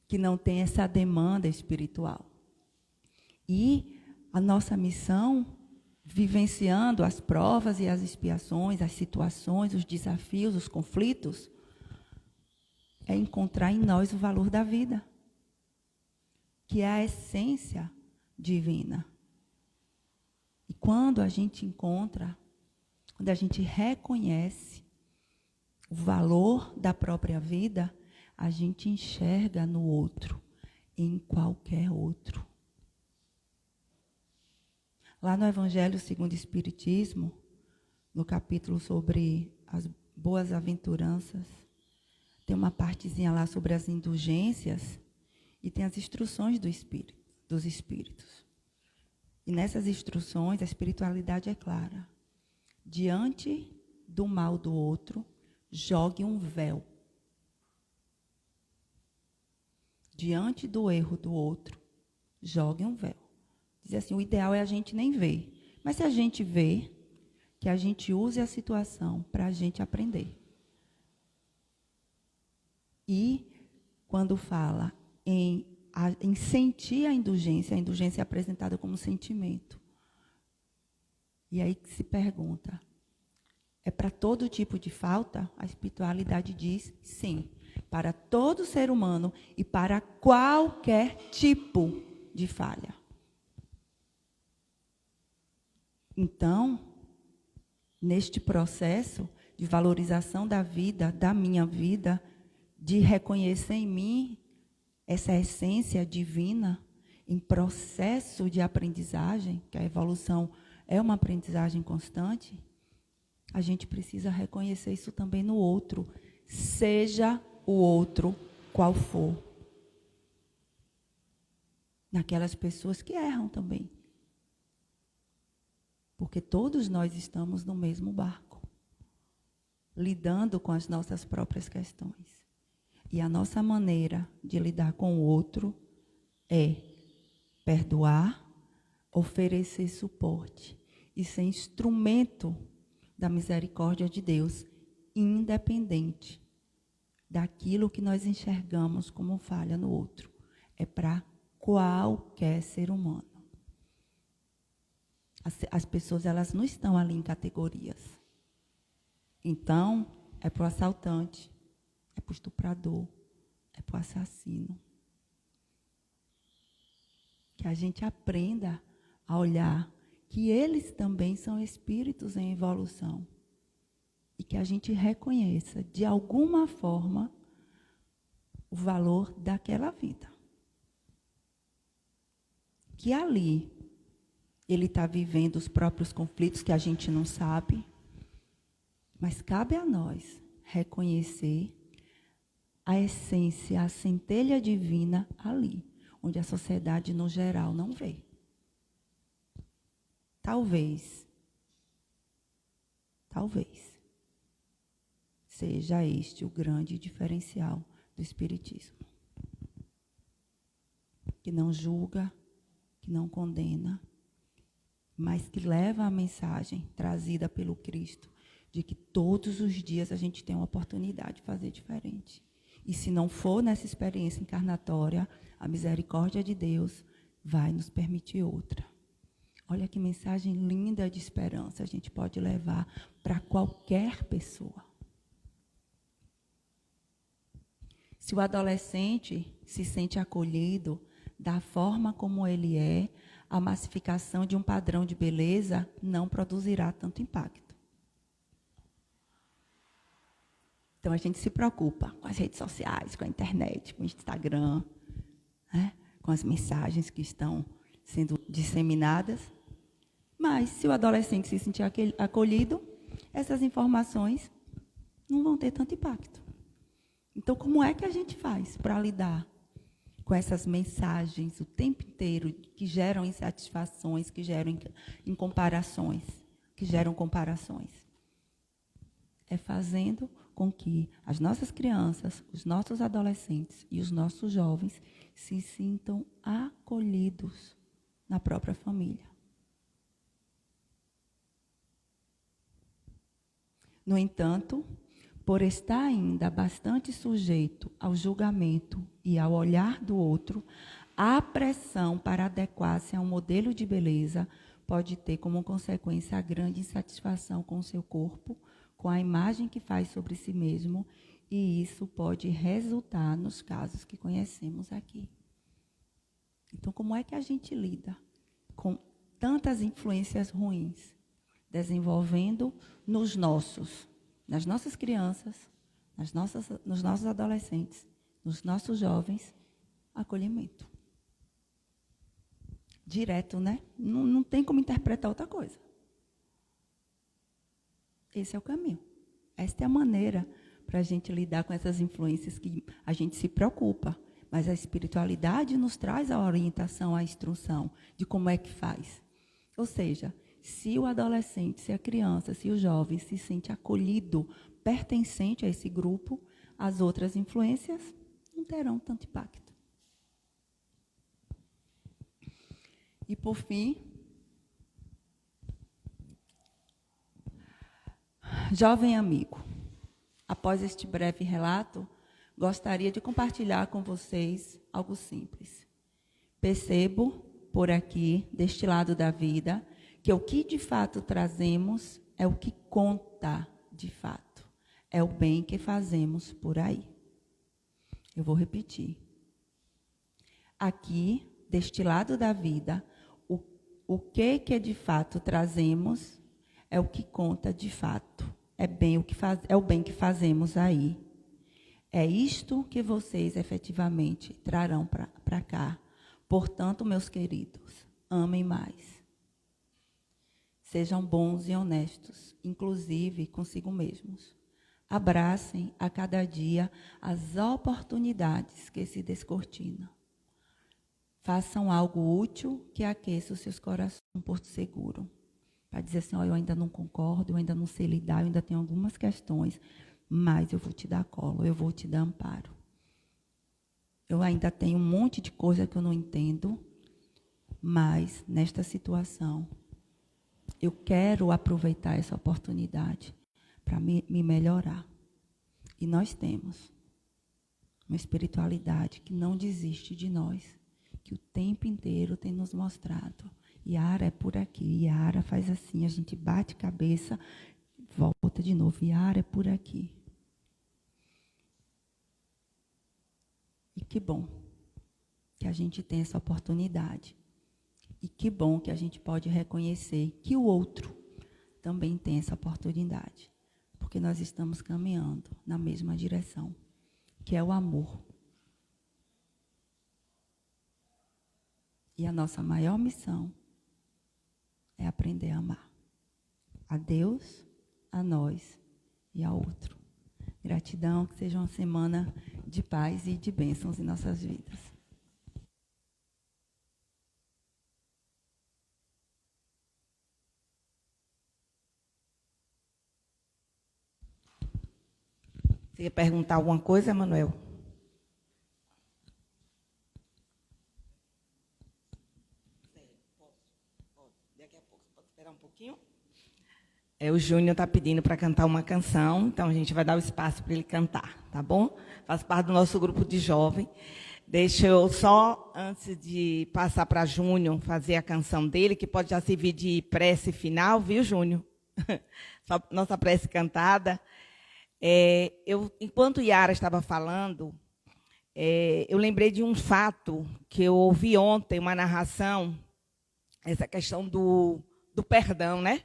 que não tem essa demanda espiritual. E a nossa missão, vivenciando as provas e as expiações, as situações, os desafios, os conflitos, é encontrar em nós o valor da vida, que é a essência divina. E quando a gente encontra, quando a gente reconhece o valor da própria vida, a gente enxerga no outro, em qualquer outro. Lá no Evangelho segundo o Espiritismo, no capítulo sobre as boas-aventuranças, tem uma partezinha lá sobre as indulgências e tem as instruções dos espíritos. E nessas instruções, a espiritualidade é clara. Diante do mal do outro, jogue um véu. Diante do erro do outro, jogue um véu. Diz assim, o ideal é a gente nem ver. Mas se a gente vê, que a gente use a situação para a gente aprender. E, quando fala em sentir a indulgência é apresentada como sentimento. E aí se pergunta, é para todo tipo de falta? A espiritualidade diz sim, para todo ser humano e para qualquer tipo de falha. Então, neste processo de valorização da vida, da minha vida, de reconhecer em mim essa essência divina, em processo de aprendizagem, que a evolução é uma aprendizagem constante, a gente precisa reconhecer isso também no outro, seja o outro qual for. Naquelas pessoas que erram também. Porque todos nós estamos no mesmo barco, lidando com as nossas próprias questões. E a nossa maneira de lidar com o outro é perdoar, oferecer suporte e ser instrumento da misericórdia de Deus, independente daquilo que nós enxergamos como falha no outro. É para qualquer ser humano. As pessoas, elas não estão ali em categorias. Então, é para o assaltante, é para o estuprador, é para o assassino. Que a gente aprenda a olhar que eles também são espíritos em evolução. E que a gente reconheça, de alguma forma, o valor daquela vida. Que ali ele está vivendo os próprios conflitos que a gente não sabe, mas cabe a nós reconhecer a essência, a centelha divina ali, onde a sociedade no geral não vê. Talvez seja este o grande diferencial do Espiritismo. Que não julga, que não condena, mas que leva a mensagem trazida pelo Cristo de que todos os dias a gente tem uma oportunidade de fazer diferente. E se não for nessa experiência encarnatória, a misericórdia de Deus vai nos permitir outra. Olha que mensagem linda de esperança a gente pode levar para qualquer pessoa. Se o adolescente se sente acolhido da forma como ele é, a massificação de um padrão de beleza não produzirá tanto impacto. Então, a gente se preocupa com as redes sociais, com a internet, com o Instagram, né? Com as mensagens que estão sendo disseminadas. Mas, se o adolescente se sentir acolhido, essas informações não vão ter tanto impacto. Então, como é que a gente faz para lidar com essas mensagens o tempo inteiro que geram insatisfações, que geram incomparações, que geram comparações? É fazendo com que as nossas crianças, os nossos adolescentes e os nossos jovens se sintam acolhidos na própria família. No entanto, por estar ainda bastante sujeito ao julgamento e ao olhar do outro, a pressão para adequar-se a um modelo de beleza pode ter como consequência a grande insatisfação com o seu corpo, com a imagem que faz sobre si mesmo, e isso pode resultar nos casos que conhecemos aqui. Então, como é que a gente lida com tantas influências ruins, desenvolvendo nas nossas crianças, nos nossos adolescentes, nos nossos jovens, acolhimento? Direto, né? Não tem como interpretar outra coisa. Esse é o caminho. Esta é a maneira para a gente lidar com essas influências que a gente se preocupa. Mas a espiritualidade nos traz a orientação, a instrução de como é que faz. Ou seja, se o adolescente, se a criança, se o jovem se sente acolhido, pertencente a esse grupo, as outras influências não terão tanto impacto. E, por fim, jovem amigo, após este breve relato, gostaria de compartilhar com vocês algo simples. Percebo, por aqui, deste lado da vida, que o que de fato trazemos é o que conta de fato. É o bem que fazemos por aí. Eu vou repetir. Aqui, deste lado da vida, o que de fato trazemos é o que conta de fato. É o bem que fazemos aí. É isto que vocês efetivamente trarão para cá. Portanto, meus queridos, amem mais. Sejam bons e honestos, inclusive consigo mesmos. Abracem a cada dia as oportunidades que se descortinam. Façam algo útil que aqueça os seus corações, um porto seguro. Para dizer assim, eu ainda não concordo, eu ainda não sei lidar, eu ainda tenho algumas questões, mas eu vou te dar colo, eu vou te dar amparo. Eu ainda tenho um monte de coisa que eu não entendo, mas nesta situação, eu quero aproveitar essa oportunidade para me melhorar. E nós temos uma espiritualidade que não desiste de nós, que o tempo inteiro tem nos mostrado. Yara é por aqui, Yara faz assim, a gente bate cabeça, volta de novo, Yara é por aqui. que bom que a gente tem essa oportunidade. E que bom que a gente pode reconhecer que o outro também tem essa oportunidade. Porque nós estamos caminhando na mesma direção, que é o amor. E a nossa maior missão é aprender a amar. A Deus, a nós e ao outro. Gratidão, que seja uma semana de paz e de bênçãos em nossas vidas. Você ia perguntar alguma coisa, Manuel? Daqui a pouco, pode esperar um pouquinho? O Júnior está pedindo para cantar uma canção, então a gente vai dar o espaço para ele cantar, tá bom? Faz parte do nosso grupo de jovem. Deixa eu só, antes de passar para Júnior fazer a canção dele, que pode já servir de prece final, viu, Júnior? Nossa prece cantada. Enquanto Yara estava falando, eu lembrei de um fato que eu ouvi ontem, uma narração, essa questão do perdão, né?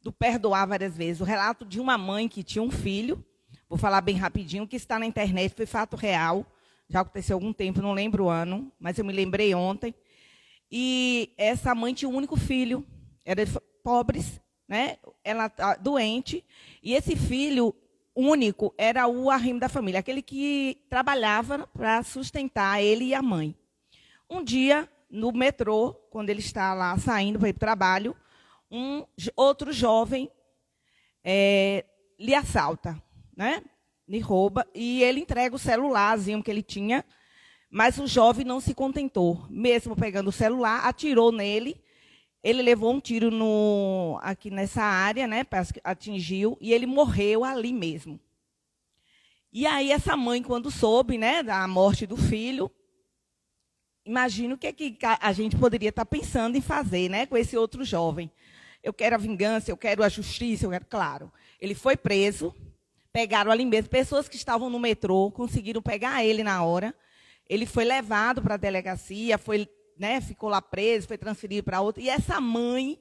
Do perdoar várias vezes. O relato de uma mãe que tinha um filho, vou falar bem rapidinho, que está na internet, foi fato real, já aconteceu há algum tempo, não lembro o ano, mas eu me lembrei ontem. E essa mãe tinha um único filho, era pobres, né? Ela tá doente, e esse filho único era o arrimo da família, aquele que trabalhava para sustentar ele e a mãe. Um dia, no metrô, quando ele está lá saindo para ir para o trabalho, outro jovem lhe assalta, né? Lhe rouba, e ele entrega o celularzinho que ele tinha, mas o jovem não se contentou. Mesmo pegando o celular, atirou nele. Ele levou um tiro aqui nessa área, né? Atingiu, e ele morreu ali mesmo. E aí essa mãe, quando soube, né, da morte do filho, imagina o que a gente poderia estar pensando em fazer, né, com esse outro jovem. Eu quero a vingança, eu quero a justiça, eu quero... Claro, ele foi preso, pegaram ali mesmo, pessoas que estavam no metrô, conseguiram pegar ele na hora. Ele foi levado para a delegacia, ficou lá preso, foi transferido para outra. E essa mãe,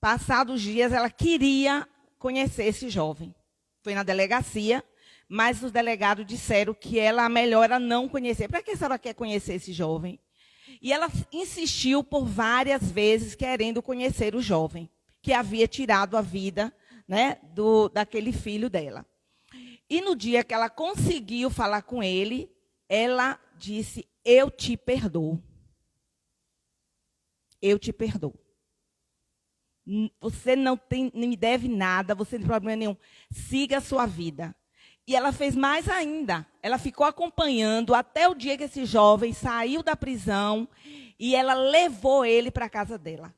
passados dias, ela queria conhecer esse jovem. Foi na delegacia, mas os delegados disseram que a melhor era não conhecer. Para que a senhora quer conhecer esse jovem? E ela insistiu por várias vezes querendo conhecer o jovem, que havia tirado a vida, né, daquele filho dela. E no dia que ela conseguiu falar com ele, ela disse: eu te perdoo. Eu te perdoo. Você não me deve nada, você não tem problema nenhum. Siga a sua vida. E ela fez mais ainda. Ela ficou acompanhando até o dia que esse jovem saiu da prisão e ela levou ele para a casa dela.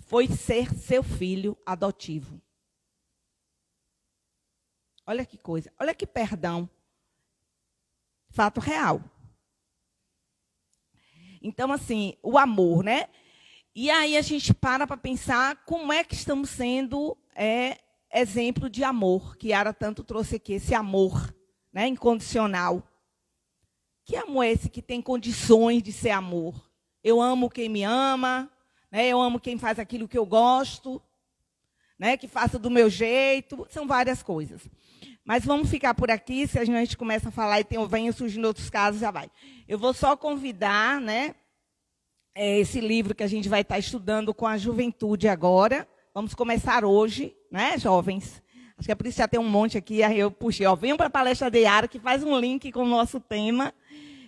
Foi ser seu filho adotivo. Olha que coisa, olha que perdão. Fato real. Então, assim, o amor, né? E aí a gente para pensar como é que estamos sendo exemplo de amor, que Yara tanto trouxe aqui, esse amor, né, incondicional. Que amor é esse que tem condições de ser amor? Eu amo quem me ama, né, eu amo quem faz aquilo que eu gosto, né, que faça do meu jeito, são várias coisas. Mas vamos ficar por aqui, se a gente começa a falar e vem surgindo outros casos, já vai. Eu vou só convidar, né, esse livro que a gente vai estar estudando com a juventude agora. Vamos começar hoje, né, jovens? Acho que é por isso que já tem um monte aqui, aí eu puxei. Venham para a palestra de Yara, que faz um link com o nosso tema.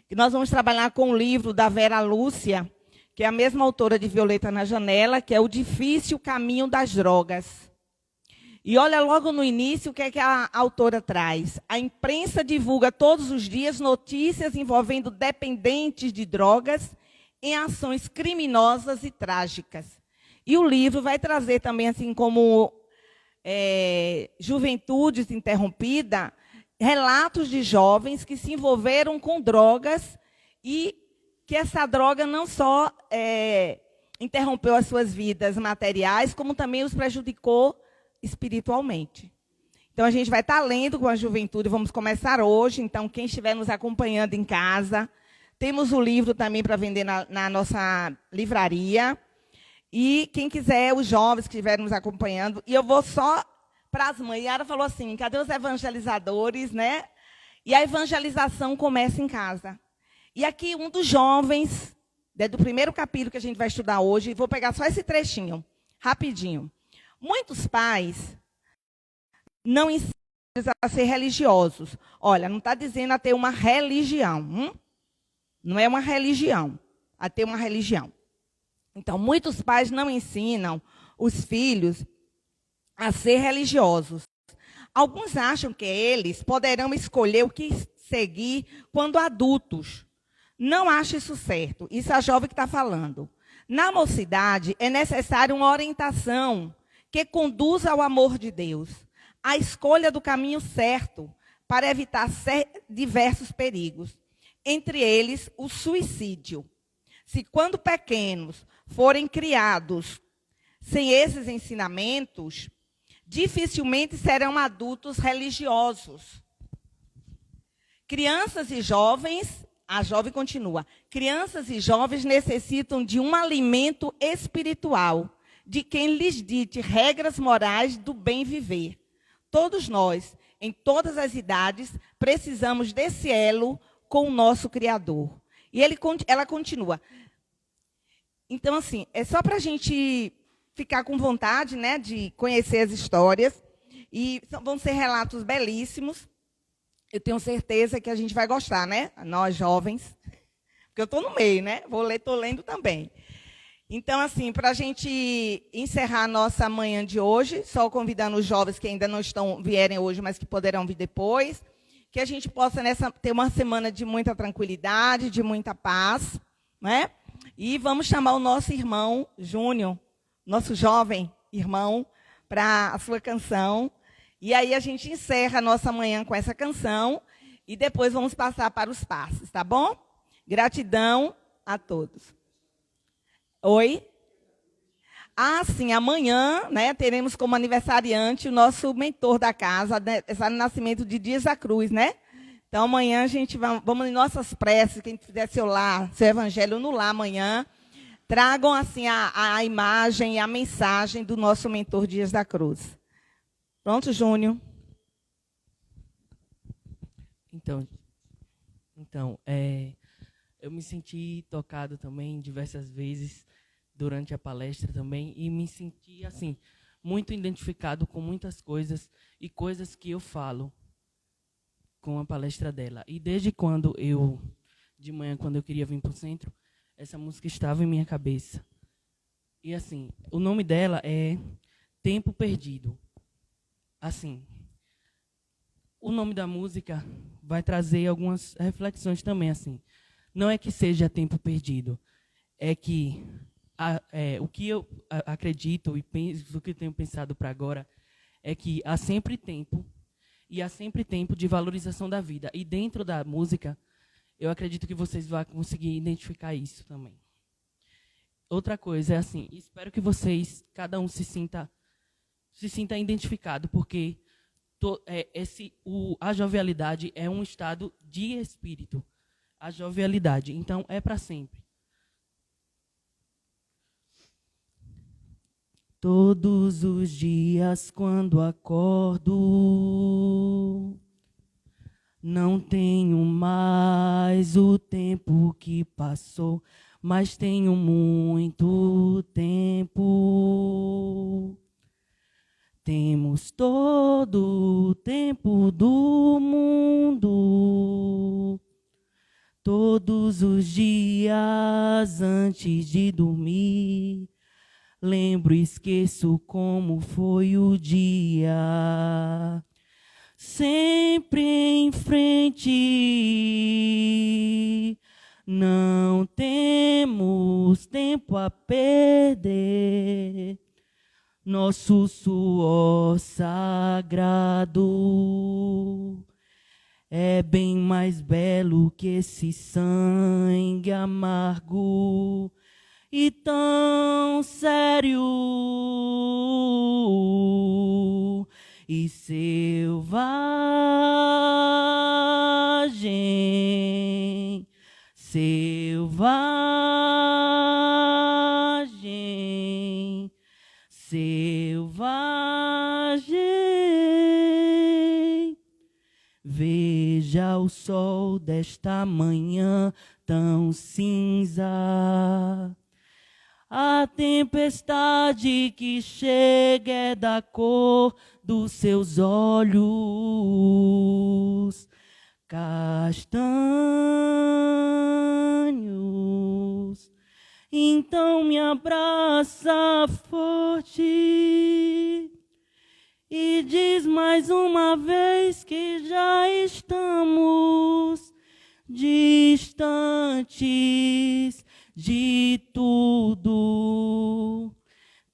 Que nós vamos trabalhar com o livro da Vera Lúcia, que é a mesma autora de Violeta na Janela, que é O Difícil Caminho das Drogas. E olha logo no início o que é que a autora traz. A imprensa divulga todos os dias notícias envolvendo dependentes de drogas em ações criminosas e trágicas. E o livro vai trazer também, assim como Juventude Interrompida, relatos de jovens que se envolveram com drogas e que essa droga não só interrompeu as suas vidas materiais, como também os prejudicou espiritualmente. Então, a gente vai estar lendo com a juventude, vamos começar hoje. Então, quem estiver nos acompanhando em casa, temos o livro também para vender na nossa livraria. E quem quiser, os jovens que estiverem nos acompanhando, e eu vou só para as mães. Yara falou assim, cadê os evangelizadores, né? E a evangelização começa em casa. E aqui um dos jovens, do primeiro capítulo que a gente vai estudar hoje, vou pegar só esse trechinho, rapidinho. Muitos pais não ensinam a ser religiosos. Olha, não está dizendo a ter uma religião. Não é uma religião, a ter uma religião. Então, muitos pais não ensinam os filhos a ser religiosos. Alguns acham que eles poderão escolher o que seguir quando adultos. Não acho isso certo. Isso é a jovem que está falando. Na mocidade, é necessária uma orientação que conduza ao amor de Deus, a escolha do caminho certo para evitar diversos perigos, entre eles o suicídio. Se quando pequenos forem criados sem esses ensinamentos, dificilmente serão adultos religiosos. Crianças e jovens, a jovem continua, crianças e jovens necessitam de um alimento espiritual, de quem lhes dite regras morais do bem viver. Todos nós, em todas as idades, precisamos desse elo com o nosso Criador. E ela continua. Então, assim, é só para a gente ficar com vontade, né, de conhecer as histórias. E vão ser relatos belíssimos. Eu tenho certeza que a gente vai gostar, né? Nós, jovens. Porque eu estou no meio, né? Estou lendo também. Então, assim, para a gente encerrar a nossa manhã de hoje, só convidando os jovens que ainda não vierem hoje, mas que poderão vir depois, que a gente possa ter uma semana de muita tranquilidade, de muita paz, né? E vamos chamar o nosso irmão Júnior, nosso jovem irmão, para a sua canção. E aí a gente encerra a nossa manhã com essa canção e depois vamos passar para os passos, tá bom? Gratidão a todos. Oi? Ah, sim, amanhã, né, teremos como aniversariante o nosso mentor da casa, aniversário de nascimento de Dias da Cruz, né? Então, amanhã a gente vamos em nossas preces, quem fizer seu lar, seu evangelho no lar amanhã, tragam assim a imagem e a mensagem do nosso mentor Dias da Cruz. Pronto, Júnior? Então, eu me senti tocado também diversas vezes durante a palestra também e me senti assim muito identificado com muitas coisas e coisas que eu falo com a palestra dela. E desde de manhã, quando eu queria vir para o centro, essa música estava em minha cabeça. E assim, o nome dela é Tempo Perdido. Assim, o nome da música vai trazer algumas reflexões também, assim. Não é que seja tempo perdido, é que o que eu acredito e penso, o que eu tenho pensado para agora, é que há sempre tempo, e há sempre tempo de valorização da vida. E dentro da música, eu acredito que vocês vão conseguir identificar isso também. Outra coisa é assim, espero que vocês, cada um se sinta identificado, porque a jovialidade é um estado de espírito. A jovialidade, então, é para sempre. Todos os dias quando acordo, não tenho mais o tempo que passou, mas tenho muito tempo. Temos todo o tempo do mundo. Todos os dias antes de dormir, lembro e esqueço como foi o dia. Sempre em frente, não temos tempo a perder. Nosso suor sagrado é bem mais belo que esse sangue amargo e tão sério. e selvagem, selvagem, selvagem. Veja o sol desta manhã tão cinza, a tempestade que chega é da cor dos seus olhos castanhos. Então me abraça forte e diz mais uma vez que já estamos distantes de tudo.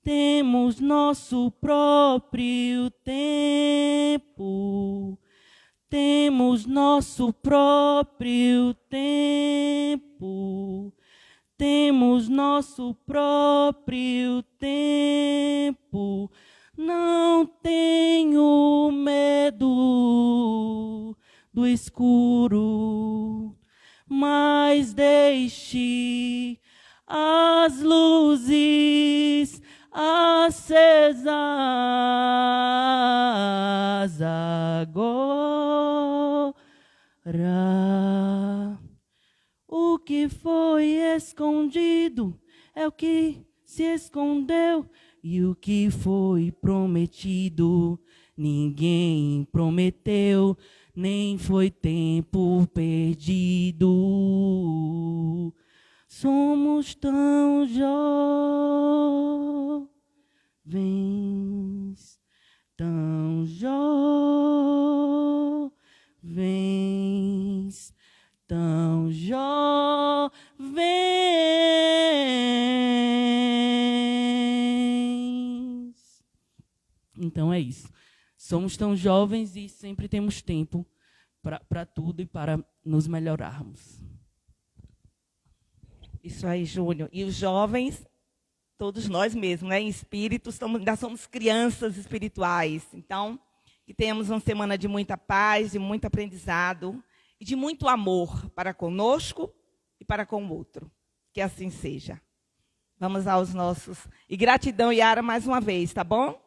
Temos nosso próprio tempo. Temos nosso próprio tempo. Temos nosso próprio tempo. Não tenho medo do escuro, mas deixe as luzes acesas agora. O que foi escondido é o que se escondeu, e o que foi prometido ninguém prometeu, nem foi tempo perdido. Somos tão jovens, tão jovens, tão jovens. Então é isso. Somos tão jovens e sempre temos tempo para tudo e para nos melhorarmos. Isso aí, Júnior. E os jovens, todos nós mesmos, né? Em espírito, ainda somos crianças espirituais. Então, que tenhamos uma semana de muita paz, de muito aprendizado e de muito amor para conosco e para com o outro. Que assim seja. Vamos aos nossos... E gratidão, Yara, mais uma vez, tá bom?